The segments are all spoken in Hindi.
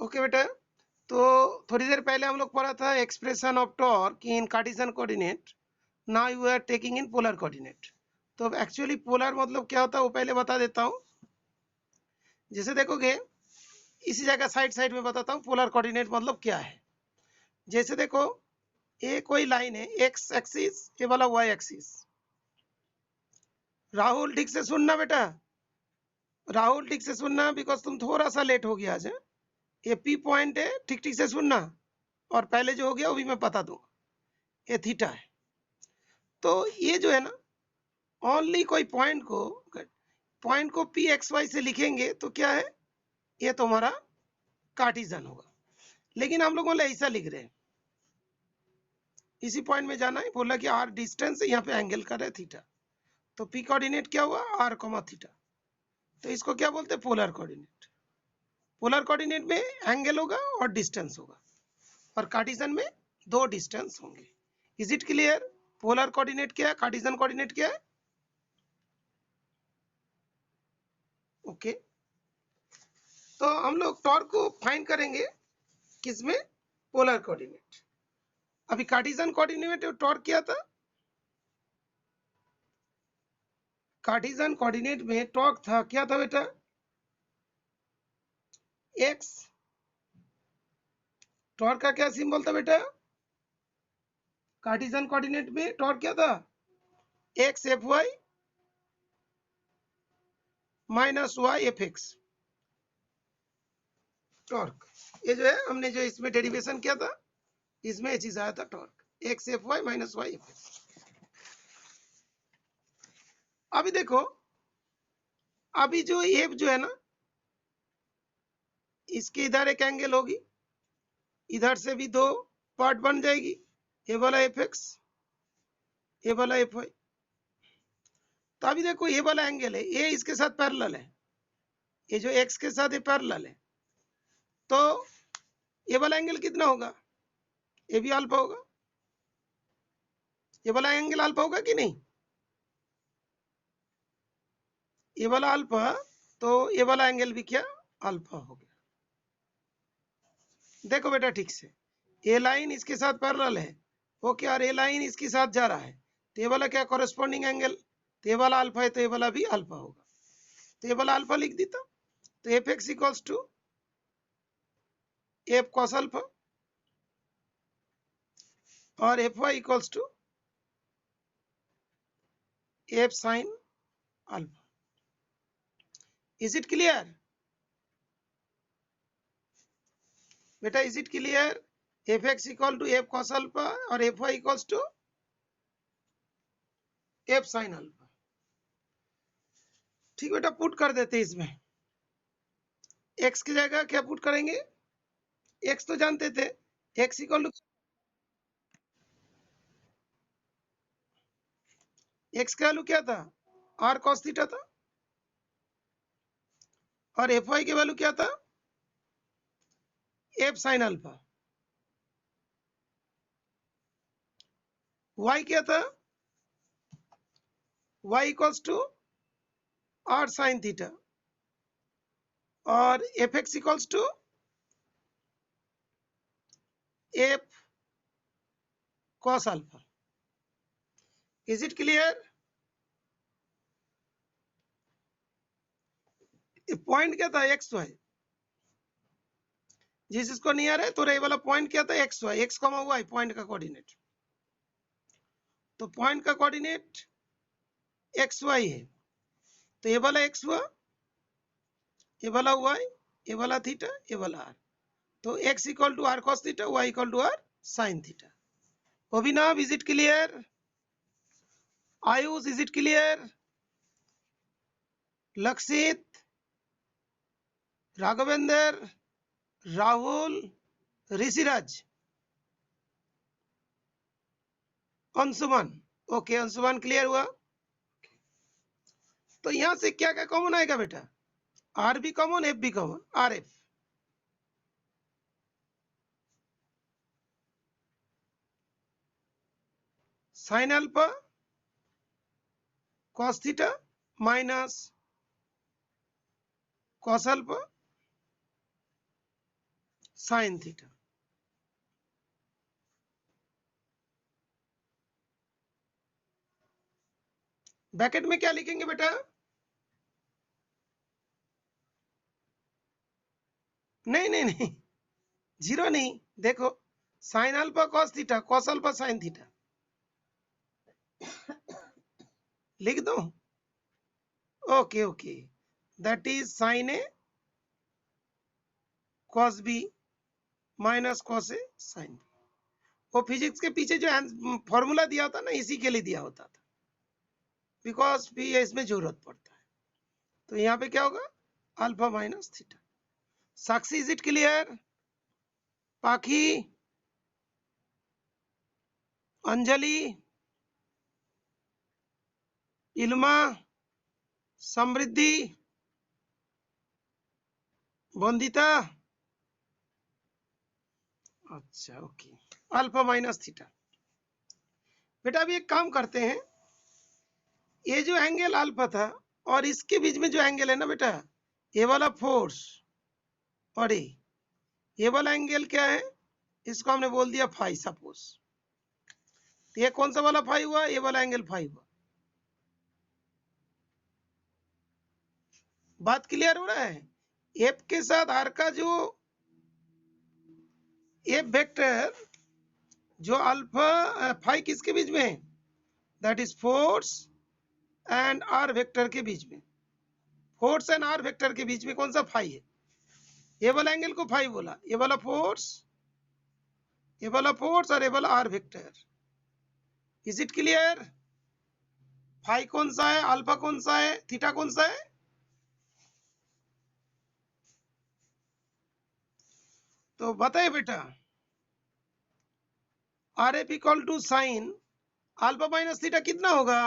ओके बेटा, तो थोड़ी देर पहले हम लोग पढ़ा था expression of torque in cartesian coordinate. Now you are taking in polar coordinate. तो एक्चुअली पोलर मतलब क्या होता है वो पहले बता देता हूँ। जैसे देखोगे इसी जगह साइड साइड में बताता हूँ पोलर कोऑर्डिनेट मतलब क्या है। जैसे देखो ये कोई लाइन है एक्स एक्सिस, ये वाला वाई एक्सिस। राहुल ठीक से सुनना बेटा, राहुल ठीक से सुनना, बिकॉज तुम थोड़ा सा लेट हो गया आज। ये पी पॉइंट है, ठीक ठीक से सुनना, और पहले जो हो गया वो भी मैं बता दूंगा। ये थीटा है। तो ये जो है ना, ओनली कोई पॉइंट को पी एक्स वाई से लिखेंगे तो क्या है, ये तुम्हारा कार्टेशियन होगा। लेकिन हम लोग ऐसा लिख रहे हैं, इसी पॉइंट में जाना है, बोला कि आर डिस्टेंस है, यहाँ पे एंगल कर रहे थीटा। तो पी कोऑर्डिनेट क्या हुआ, आर कॉमा थीटा। तो इसको क्या बोलते हैं, पोलर कोऑर्डिनेट। पोलर कोऑर्डिनेट में एंगल होगा और डिस्टेंस होगा, और कार्टेशियन में दो डिस्टेंस होंगे। Is it clear? Polar coordinate क्या है, कार्टेशियन कोऑर्डिनेट क्या है? ओके तो हम लोग टॉर्क को फाइंड करेंगे किसमें, पोलर कोऑर्डिनेट। अभी कार्टेशियन कोऑर्डिनेट टॉर्क क्या था, कार्टेशियन कोऑर्डिनेट में टॉर्क था, क्या था बेटा, एक्स। टॉर्क का क्या सिंबल था बेटा, कार्टेशियन कोऑर्डिनेट में टॉर्क क्या था, x f y minus y f x. Torque ये जो है हमने जो इसमें डेरिवेशन किया था, इसमें ये चीज आया था torque, x f y minus y f x. अभी देखो, अभी जो एफ जो है ना, इसके इधर एक एंगल होगी, इधर से भी दो पार्ट बन जाएगी, ये वाला एफ एक्स, ये वाला एफ वाई। तो अभी देखो ये वाला एंगल है, ये इसके साथ पैरेलल है, ये जो एक्स के साथ ये पैरेलल है। तो ये वाला एंगल कितना होगा, ये भी अल्फा होगा। ये वाला एंगल अल्फा होगा कि नहीं, ये वाला अल्फा, तो ये वाला एंगल भी क्या, अल्फा हो गया। देखो बेटा ठीक से, ये लाइन इसके साथ पैरेलल है, ओके, और ये लाइन इसके साथ जा रहा है, तो ये वाला क्या कॉरेस्पॉन्डिंग एंगल, तो ये वाला अल्फा है, तो ये वाला भी अल्फा होगा। तो ये वाला अल्फा लिख देता, तो F X equals to F cos alpha और F Y equals to F sine alpha. Is it clear बेटा, is it clear? F X equal to F cos alpha और F Y equals to F sine alpha. ठीक बेटा, पुट कर देते इसमें, एक्स की जगह क्या पुट करेंगे, एक्स तो जानते थे, एक्स इक्वल टू, एक्स का वैल्यू क्या था, आर कॉस थीटा था, और एफ वाई की वैल्यू क्या था, एफ साइन अल्फा। वाई क्या था, Y equals to are sine theta, और F X equals to F cos alpha. Is it clear? Point क्या था, एक्स वाई, जिस इसको नियर है, तो ये वाला पॉइंट क्या था, x y, x comma y point का कोऑर्डिनेट। तो पॉइंट का कोऑर्डिनेट एक्स वाई है, तो ये वाला एक्स हुआ, ये वाला वाई, ये वाला थीटा, ये वाला आर। तो x equal to r cos theta, y equal to are sine theta. Abhinav is it clear, Ayush is it clear, Lakshit, Raghavendra, Rahul, Rishiraj, Anshuman. Okay Anshuman clear हुआ। तो यहां से क्या क्या कॉमन आएगा बेटा, आर भी कॉमन, एफ भी common, are F. Sine alpha cos theta minus cos alpha sine theta. Bracket में क्या लिखेंगे बेटा? नहीं नहीं नहीं, जीरो नहीं, देखो sine alpha cos theta, cos alpha sine theta लिख दो। Okay okay, that is sine A cos B minus cos A sine B. वो फिजिक्स के पीछे जो फॉर्मूला दिया होता ना, इसी के लिए दिया होता था, बिकॉज भी इसमें जरूरत पड़ता है। तो यहाँ पे क्या होगा? Alpha minus theta. Sakshi, is it clear? पाखी, अंजलि, इल्मा, समृद्धि, वंदिता, अच्छा ओके। Alpha minus theta. बेटा अभी एक काम करते हैं, ये जो एंगल अल्फा था और इसके बीच में जो एंगल है ना बेटा, ये वाला फोर्स और ये वाला एंगल क्या है? इसको हमने बोल दिया फाई सपोज। ये कौन सा वाला फाई हुआ? ये वाला एंगल फाई हुआ। बात क्लियर हो रहा है? एफ के साथ आर का जो एफ वेक्टर जो अल्फा फाई किसके बीच में है? That is force and r vector के बीच में। फोर्स एंड आर वेक्टर के बीच में कौन सा फाई है? ये वाला एंगल को फाई बोला, ये वाला फोर्स, ये वाला फोर्स और ये वाला r vector. Is it clear? Phi कौन सा है, अल्फा कौन सा है, थीटा कौन सा है? तो बताइए बेटा, r F equal to sine alpha minus theta कितना होगा?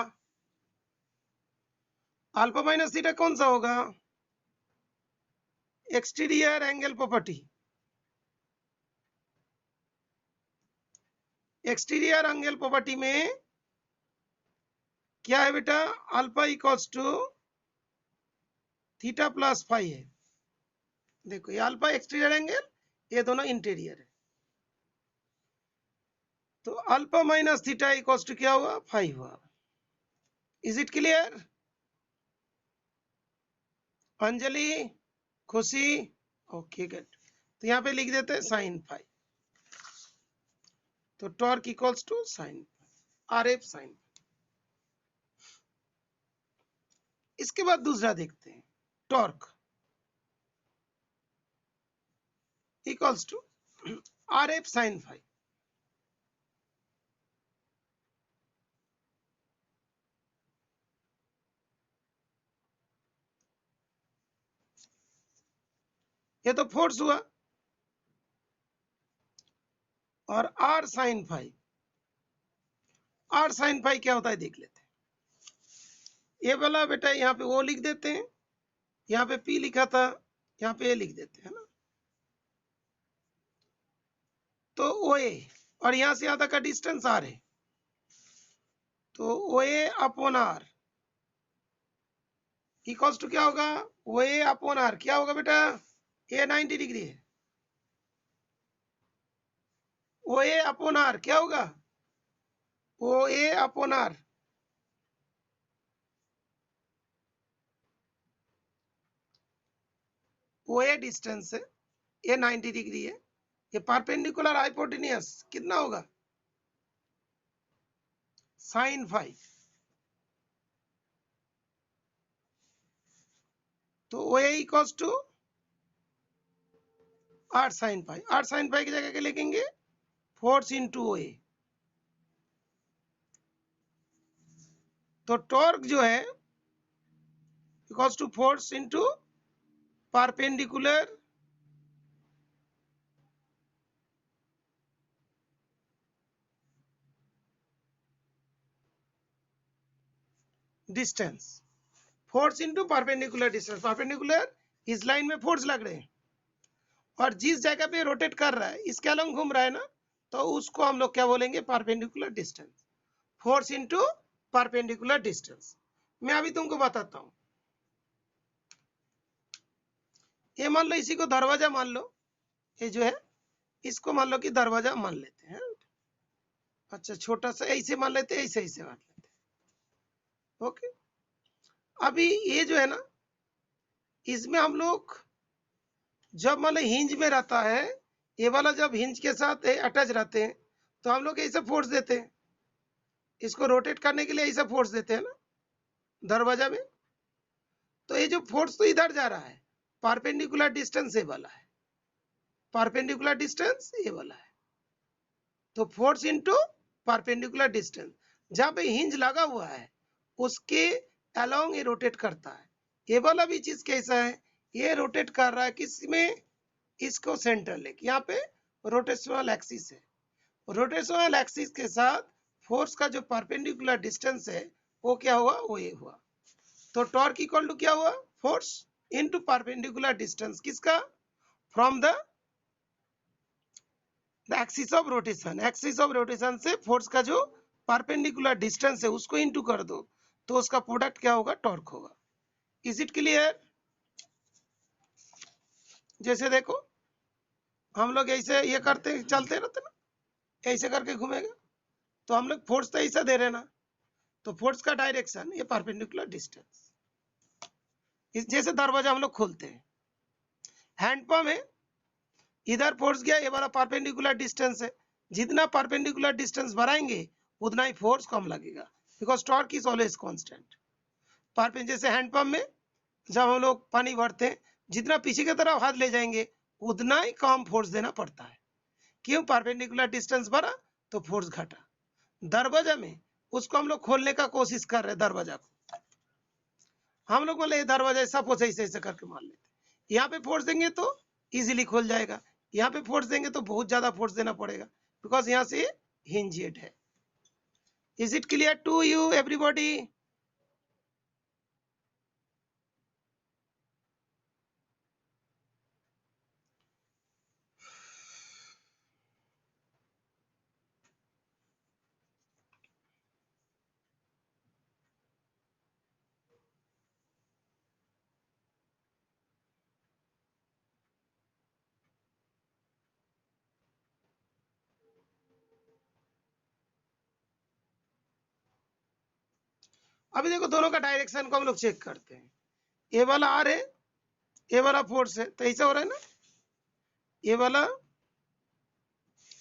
अल्फा माइनस थीटा कौन सा होगा? Exterior angle property. Exterior angle property में क्या है बेटा? Alpha equals to theta plus phi है। देखो ये अल्फा एक्सटीरियर एंगल, ये दोनों इंटीरियर है। तो alpha minus theta equals to क्या हुआ? फाई हुआ। Is it clear? अंजलि, खुशी, ओके गुड। तो यहाँ पे लिख देते हैं साइन फाई। तो torque equals to sine r F sine. इसके बाद दूसरा देखते हैं, torque equals to r F sine phi. ये तो फोर्स हुआ, और r sine phi. Are sine phi क्या होता है देख लेते हैं। ये वाला बेटा यहाँ पे वो लिख देते हैं, यहाँ पे पी लिखा था, यहाँ पे ए लिख देते हैं ना। तो ओ ए और यहाँ से यहाँ तक का डिस्टेंस आर है, तो O A upon are equals to क्या होगा? ओ ए अपॉन आर क्या होगा बेटा? ए 90 डिग्री है। ओ ए अपॉन आर क्या होगा? O A upon R O A distance है, ये 90 डिग्री है, ये परपेंडिकुलर हाइपोटेनियस कितना होगा? Sine phi. तो O A equals to are sine phi. Are sine phi की जगह क्या लिखेंगे? Force into O A. तो टॉर्क जो है equals to force into perpendicular distance. Force into perpendicular distance. Perpendicular इस लाइन में फोर्स लग रहे हैं, और जिस जगह पे रोटेट कर रहा है इसके अलग घूम रहा है ना, तो उसको हम लोग क्या बोलेंगे? Perpendicular distance. Force into perpendicular distance. मैं अभी तुमको बताता हूं। ये मान लो, इसी को दरवाजा मान लो, ये जो है इसको मान लो कि दरवाजा मान लेते हैं। अच्छा छोटा सा ऐसे मान लेते हैं, ऐसे ऐसे मान लेते हैं। ओके, अभी ये जो है ना, इसमें हम लोग जब मान लो हिंज में रहता है, ये वाला जब हिंज के साथ अटैच रहते हैं तो हम लोग ऐसा फोर्स देते हैं, इसको रोटेट करने के लिए ऐसा फोर्स देते हैं ना दरवाजा में। तो ये जो फोर्स तो इधर जा रहा है, परपेंडिकुलर डिस्टेंस ये वाला है, परपेंडिकुलर डिस्टेंस ये वाला है। तो फोर्स इनटू परपेंडिकुलर डिस्टेंस, जहां पे हिंज लगा हुआ है उसके अलोंग ये रोटेट करता है। ये वाला भी चीज कैसा है, ये रोटेट कर रहा है किसमें, इसको सेंटर लेके, यहाँ पे रोटेशनल एक्सिस है। रोटेशनल एक्सिस के साथ फोर्स का जो परपेंडिकुलर डिस्टेंस है वो क्या हुआ, वो ये हुआ। तो टॉर्क इक्वल टू क्या हुआ, फोर्स इनटू परपेंडिकुलर डिस्टेंस किसका, from the axis of rotation. Axis of rotation से फोर्स का जो परपेंडिकुलर डिस्टेंस है उसको इनटू कर दो, तो उसका प्रोडक्ट क्या होगा, टॉर्क होगा। Is it clear? जैसे देखो हम लोग ऐसे ये करते चलते रहते ना, ऐसे करके घूमेगा, तो हम लोग फोर्स तो ऐसा दे रहे ना, तो फोर्स का डायरेक्शन ये परपेंडिकुलर डिस्टेंस। जैसे दरवाजा हम लोग खोलते हैं, हैंडपंप है, इधर फोर्स गया, ये वाला परपेंडिकुलर डिस्टेंस है, जितना परपेंडिकुलर डिस्टेंस बढ़ाएंगे उतना ही फोर्स कम लगेगा, because torque is always constant. जैसे हैंडपंप में जब हम लोग पानी भरते हैं, जितना पीछे की तरफ हाथ ले जाएंगे उतना ही कम फोर्स देना पड़ता है। क्यों, परपेंडिकुलर डिस्टेंस बढ़ा तो फोर्स घटा। दरवाजा में उसको हम लोग खोलने का कोशिश कर रहे हैं, दरवाजा को हम लोग बोले दरवाजा सपोज ऐसे ऐसे करके मान लेते, यहाँ पे फोर्स देंगे तो इजीली खोल जाएगा, यहाँ पे फोर्स देंगे तो बहुत ज्यादा फोर्स देना पड़ेगा, बिकॉज यहाँ से हिंजेड है। Is it clear to you everybody? अभी देखो दोनों का डायरेक्शन को हम लोग चेक करते हैं, ये वाला आर है, ये वाला फोर्स है, तो ऐसा हो रहा है ना, ये वाला,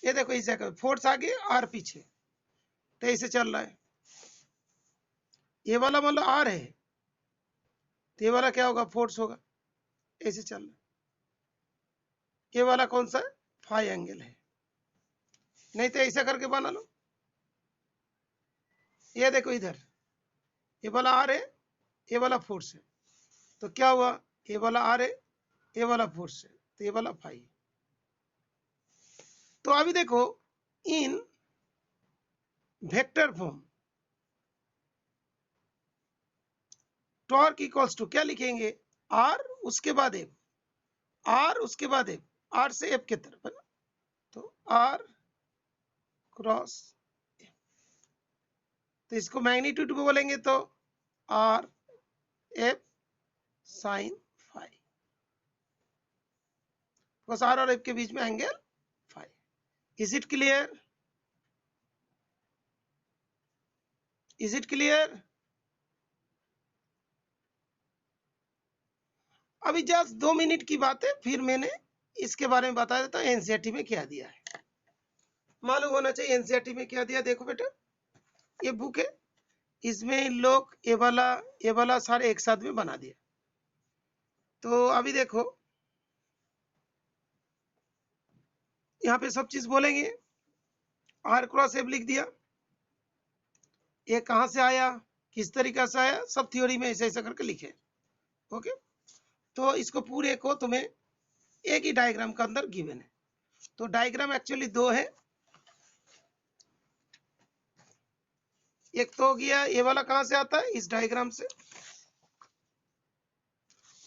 ये देखो ऐसा कर, फोर्स आगे आर पीछे, तो ऐसे चल रहा है। ये वाला मतलब आर है, तो ये वाला क्या होगा, फोर्स होगा, ऐसे चल रहा है। ये वाला कौन सा है, फाई एंगल है, नहीं तो ऐसा करके बना लो। ये देखो इधर, ये वाला आर है, ये वाला फोर्स है, तो क्या हुआ, ये वाला आर है, ये वाला फोर्स है, तो ये वाला फाई। तो अभी देखो in vector form torque equals to क्या लिखेंगे, आर उसके बाद एफ, आर उसके बाद एफ, आर से एफ की तरफ है ना, तो आर क्रॉस एफ। तो इसको मैग्नीट्यूड में बोलेंगे तो r F sine phi, because r और एफ के बीच में angle phi. Is it clear? Is it clear? अभी जस्ट 2 मिनट की बात है, फिर मैंने इसके बारे में बता देता हूँ एनसीईआरटी में क्या दिया है, मालूम होना चाहिए एनसीईआरटी में क्या दिया। देखो बेटा ये बुक है, इसमें इन लोग ये वाला सारे एक साथ में बना दिया। तो अभी देखो यहाँ पे सब चीज बोलेंगे, आर क्रॉस एफ लिख दिया, ये कहां से आया, किस तरीका से आया, सब थ्योरी में ऐसे ऐसा करके लिखे। ओके, तो इसको पूरे को तुम्हें एक ही डायग्राम के अंदर गिवन है। तो डायग्राम एक्चुअली दो है, एक तो हो गया ये वाला कहां से आता है, इस डायग्राम से।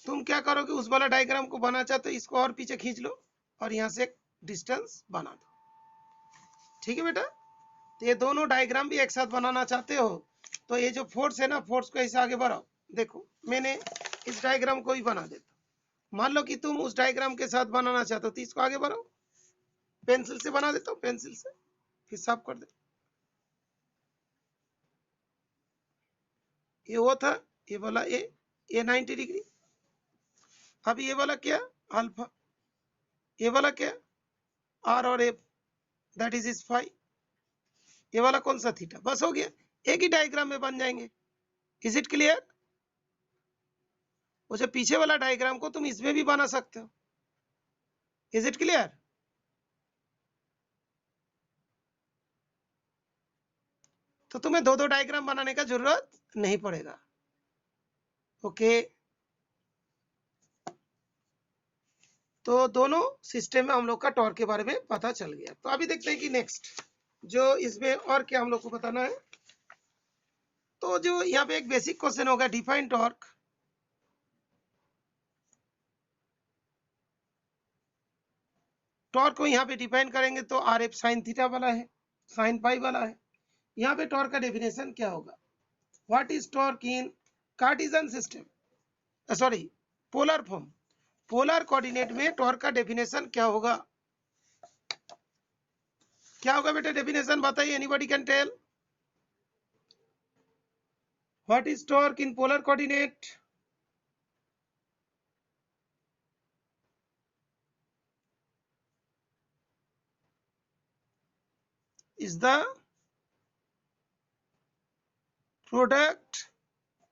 तुम क्या करोगे, उस वाला डायग्राम को बना चाहते हो, इसको और पीछे खींच लो और यहां से एक डिस्टेंस बना दो। ठीक है बेटा, तो ये दोनों डायग्राम भी एक साथ बनाना चाहते हो, तो ये जो फोर्स है ना, फोर्स को ऐसे आगे बढ़ाओ। देखो मैंने इस डायग्राम को ही बना देता, मान लो कि तुम उस डायग्राम के साथ बनाना चाहते हो, तो इसको आगे बढ़ाओ, पेंसिल से बना देता हूँ, पेंसिल से फिर साफ कर दे। ये वो था, ये वाला ए 90 डिग्री। अब ये वाला क्या, अल्फा। ये वाला क्या, आर और एफ, दैट इज फाई। ये वाला कौन सा, थीटा। बस हो गया, एक ही डायग्राम में बन जाएंगे। Is it clear? वो जो पीछे वाला डायग्राम को तुम इसमें भी बना सकते हो। Is it clear? तो तुम्हें दो दो डायग्राम बनाने का जरूरत नहीं पड़ेगा। ओके, तो दोनों सिस्टम में हम लोग का टॉर्क के बारे में पता चल गया। तो अभी देखते हैं कि नेक्स्ट जो इसमें और क्या हम लोग को बताना है। तो जो यहाँ पे एक बेसिक क्वेश्चन होगा, डिफाइन टॉर्क। टॉर्क को यहाँ पे डिफाइन करेंगे तो आर एफ साइन थीटा वाला है, साइन पाई वाला है। यहाँ पे टॉर्क का डेफिनेशन क्या होगा, what is torque in cartesian system, sorry polar form. Polar coordinate में टॉर्क का डेफिनेशन क्या होगा, क्या होगा बेटा डेफिनेशन बताइए, anybody can tell what is torque in polar coordinate. Is the product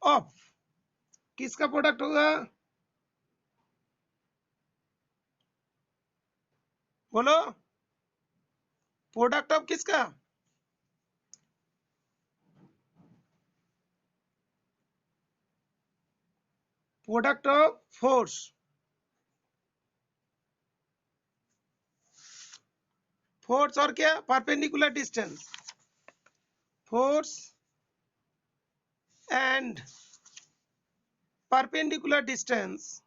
of, किसका प्रोडक्ट होगा, बोलो, प्रोडक्ट ऑफ किसका, प्रोडक्ट ऑफ फोर्स, फोर्स और क्या, perpendicular distance, force and perpendicular distance,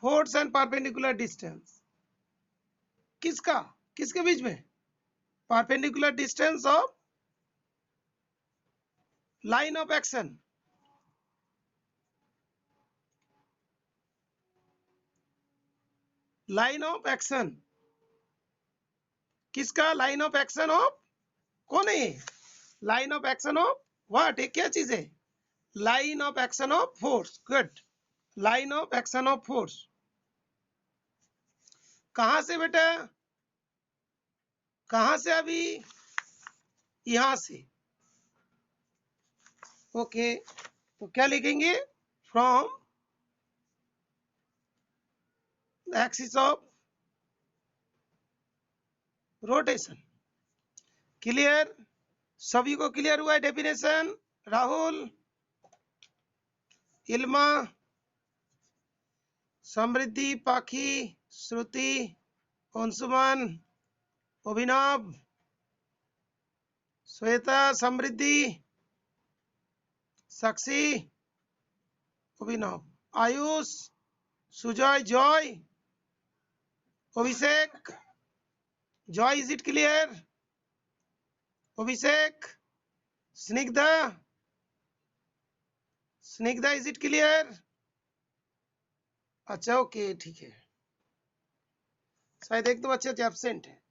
force and perpendicular distance किसका, किसके बीच में, perpendicular distance of line of action, line of action किसका, लाइन ऑफ एक्शन ऑफ, कौन है ये, line of action of what, ये क्या चीज है, line of action of force. Good, line of action of force कहां से बेटा, कहां से, अभी यहां से। ओके, तो क्या लिखेंगे, from the axis of rotation. Clear, सभी को क्लियर हुआ है definition, Rahul, Ilma, Samriddhi, Pakhi, Shruti, Anshuman, Abhinav, Shweta, Samriddhi, Sakshi, Abhinav, Ayush, Sujay, Joy, Abhishek, Joy is it clear, Abhishek, Snigdha, Snigdha is it clear. अच्छा ओके ठीक है, शायद एक दो बच्चे एब्सेंट है।